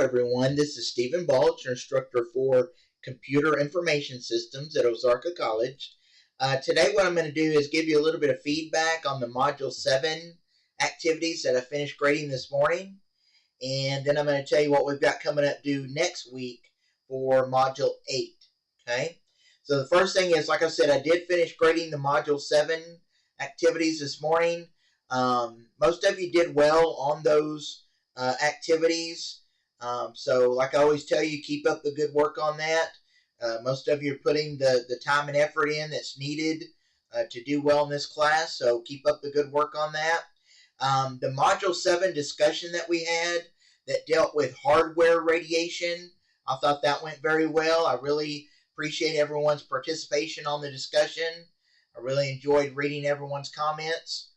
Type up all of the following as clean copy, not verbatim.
everyone. This is Stephen Balch, your instructor for Computer Information Systems at Ozarka College. Today what I'm going to do is give you a little bit of feedback on the Module 7 activities that I finished grading this morning. And then I'm going to tell you what we've got coming up due next week for Module 8. Okay? So the first thing is, like I said, I did finish grading the Module 7 activities this morning. Most of you did well on those activities. So like I always tell you, keep up the good work on that. Most of you are putting the time and effort in that's needed to do well in this class, so keep up the good work on that. The Module 7 discussion that we had that dealt with hardware radiation, I thought that went very well. I really appreciate everyone's participation on the discussion. I really enjoyed reading everyone's comments,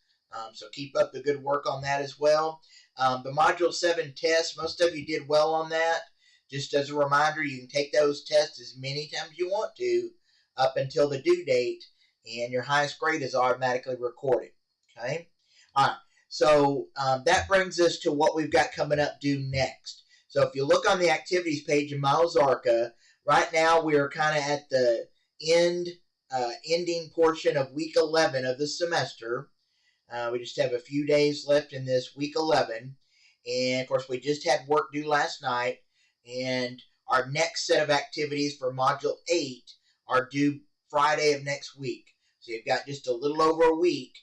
so keep up the good work on that as well. The Module 7 test, most of you did well on that. Just as a reminder, you can take those tests as many times as you want to up until the due date, and your highest grade is automatically recorded. Okay? All right. So that brings us to what we've got coming up due next. So if you look on the activities page in my Ozarka, right now we are kind of at the ending portion of week 11 of the semester. We just have a few days left in this week 11. And, of course, we just had work due last night. And our next set of activities for Module 8 are due Friday of next week. So you've got just a little over a week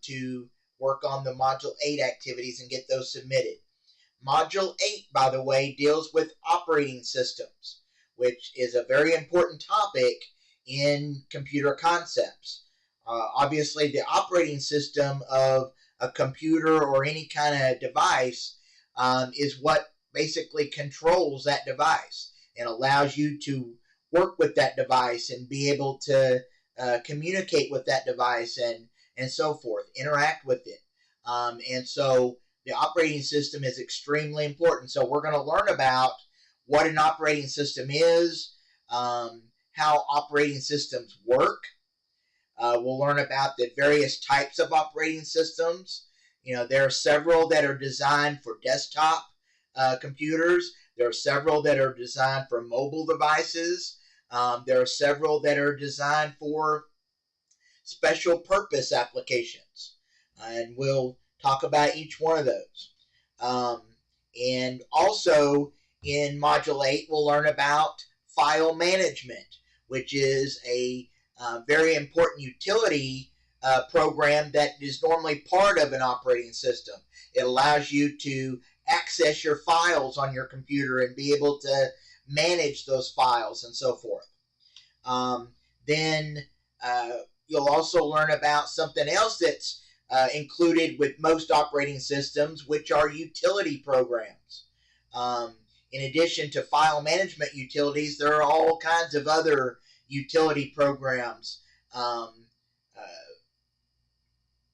to work on the Module 8 activities and get those submitted. Module 8, by the way, deals with operating systems, which is a very important topic in computer concepts. Obviously, the operating system of a computer or any kind of device is what basically controls that device and allows you to work with that device and be able to communicate with that device and so forth, interact with it. And so the operating system is extremely important. So we're going to learn about what an operating system is, how operating systems work. We'll learn about the various types of operating systems. You know, there are several that are designed for desktop computers. There are several that are designed for mobile devices. There are several that are designed for special purpose applications. And we'll talk about each one of those. And also in Module 8, we'll learn about file management, which is a very important utility program that is normally part of an operating system. It allows you to access your files on your computer and be able to manage those files and so forth. Then you'll also learn about something else that's included with most operating systems, which are utility programs. In addition to file management utilities, there are all kinds of other utility programs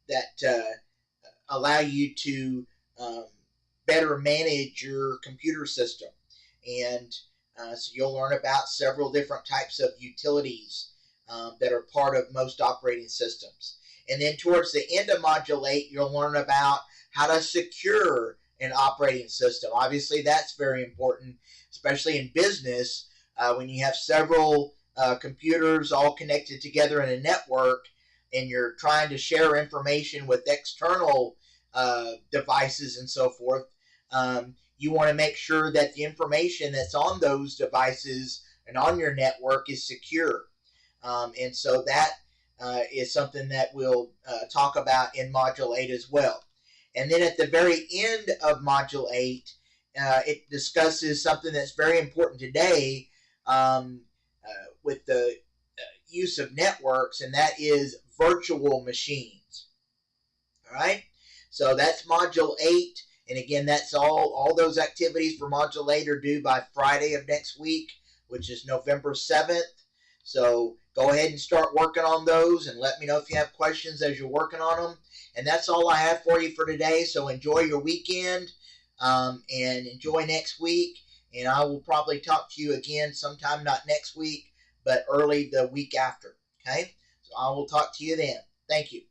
that allow you to better manage your computer system. And so you'll learn about several different types of utilities that are part of most operating systems. And then towards the end of Module 8, you'll learn about how to secure an operating system. Obviously, that's very important, especially in business, when you have several computers all connected together in a network and you're trying to share information with external devices and so forth. You want to make sure that the information that's on those devices and on your network is secure. And so that is something that we'll talk about in Module 8 as well. And then at the very end of Module 8, it discusses something that's very important today with the use of networks, and that is virtual machines. All right? So that's Module 8. And again, that's all those activities for Module 8 are due by Friday of next week, which is November 7th. So go ahead and start working on those and let me know if you have questions as you're working on them. And that's all I have for you for today. So enjoy your weekend and enjoy next week. And I will probably talk to you again sometime, not next week, but early the week after. Okay? So I will talk to you then. Thank you.